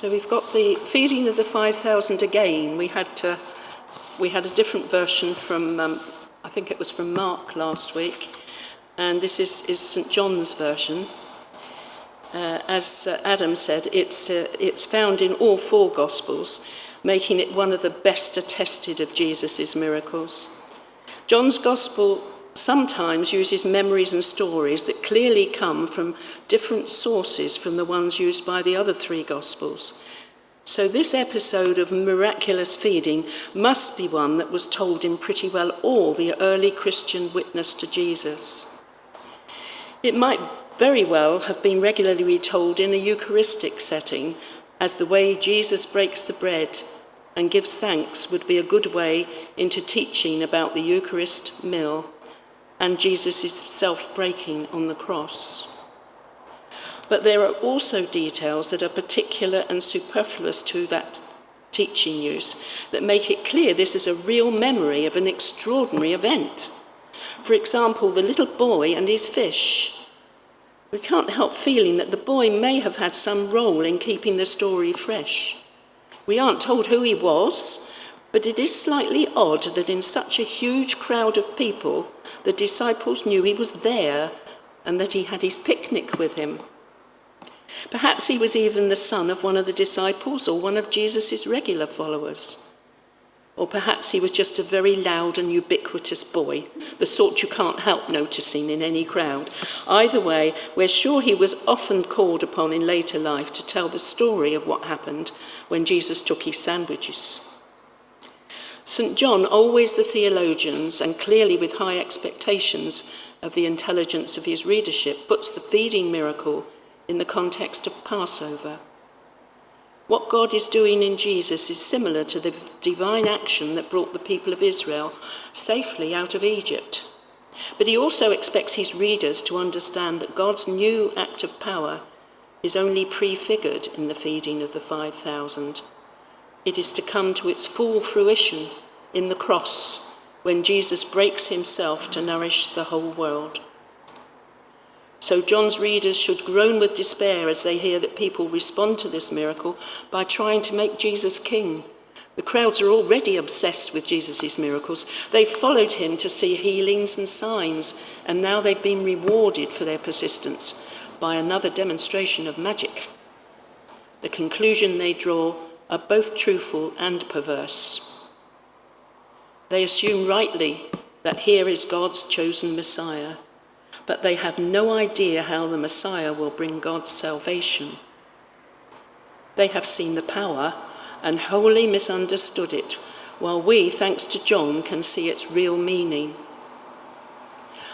So we've got the feeding of the 5,000 again. We had a different version from, I think it was from Mark last week, and this is St. John's version. As Adam said, it's found in all four Gospels, making it one of the best attested of Jesus' miracles. John's Gospel sometimes uses memories and stories that clearly come from different sources from the ones used by the other three Gospels. So this episode of miraculous feeding must be one that was told in pretty well all the early Christian witness to Jesus. It might very well have been regularly retold in a Eucharistic setting, as the way Jesus breaks the bread and gives thanks would be a good way into teaching about the Eucharist meal and Jesus' self-breaking on the cross. But there are also details that are particular and superfluous to that teaching use that make it clear this is a real memory of an extraordinary event. For example, the little boy and his fish. We can't help feeling that the boy may have had some role in keeping the story fresh. We aren't told who he was, but it is slightly odd that in such a huge crowd of people, the disciples knew he was there and that he had his picnic with him. Perhaps he was even the son of one of the disciples or one of Jesus' regular followers. Or perhaps he was just a very loud and ubiquitous boy, the sort you can't help noticing in any crowd. Either way, we're sure he was often called upon in later life to tell the story of what happened when Jesus took his sandwiches. St. John, always the theologian, and clearly with high expectations of the intelligence of his readership, puts the feeding miracle in the context of Passover. What God is doing in Jesus is similar to the divine action that brought the people of Israel safely out of Egypt. But he also expects his readers to understand that God's new act of power is only prefigured in the feeding of the 5,000. It is to come to its full fruition in the cross, when Jesus breaks himself to nourish the whole world. So John's readers should groan with despair as they hear that people respond to this miracle by trying to make Jesus king. The crowds are already obsessed with Jesus' miracles. They've followed him to see healings and signs, and now they've been rewarded for their persistence by another demonstration of magic. The conclusion they draw are both truthful and perverse. They assume rightly that here is God's chosen Messiah, but they have no idea how the Messiah will bring God's salvation. They have seen the power and wholly misunderstood it, while we, thanks to John, can see its real meaning.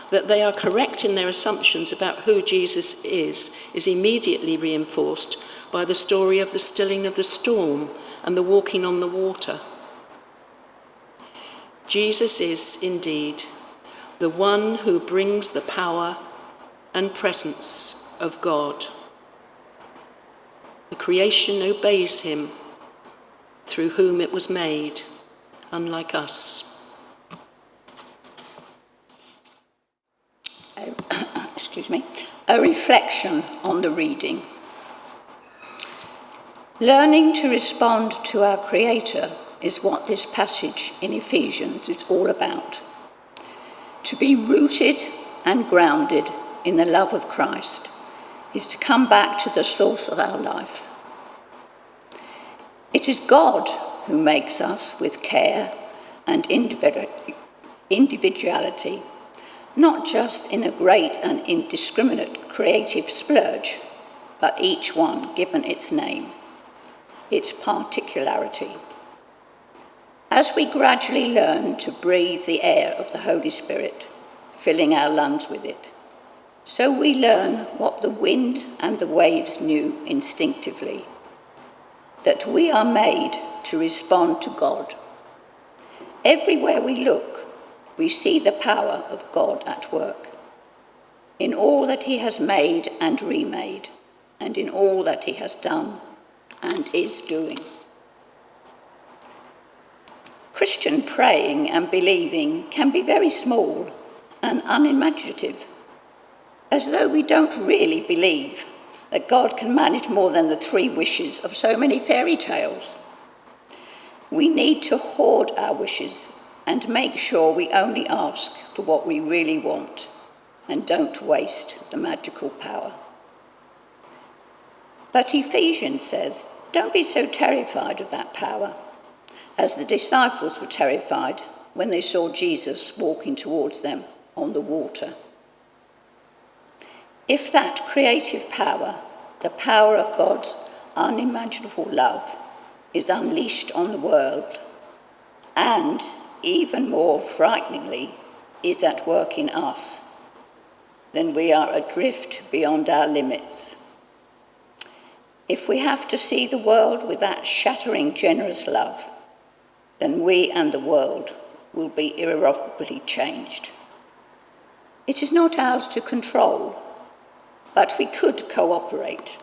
That they are correct in their assumptions about who Jesus is immediately reinforced by the story of the stilling of the storm and the walking on the water. Jesus is indeed the one who brings the power and presence of God. The creation obeys him, through whom it was made, unlike us. A reflection on the reading. Learning to respond to our Creator is what this passage in Ephesians is all about. To be rooted and grounded in the love of Christ is to come back to the source of our life. It is God who makes us with care and individuality, not just in a great and indiscriminate creative splurge, but each one given its name, its particularity. As we gradually learn to breathe the air of the Holy Spirit, filling our lungs with it, so we learn what the wind and the waves knew instinctively, that we are made to respond to God. Everywhere we look, we see the power of God at work, in all that he has made and remade, and in all that he has done and is doing. Christian praying and believing can be very small and unimaginative, as though we don't really believe that God can manage more than the 3 wishes of so many fairy tales. We need to hoard our wishes and make sure we only ask for what we really want and don't waste the magical power. But Ephesians says, don't be so terrified of that power, as the disciples were terrified when they saw Jesus walking towards them on the water. If that creative power, the power of God's unimaginable love, is unleashed on the world, and, even more frighteningly, is at work in us, then we are adrift beyond our limits. If we have to see the world with that shattering, generous love, then we and the world will be irreparably changed. It is not ours to control, but we could cooperate.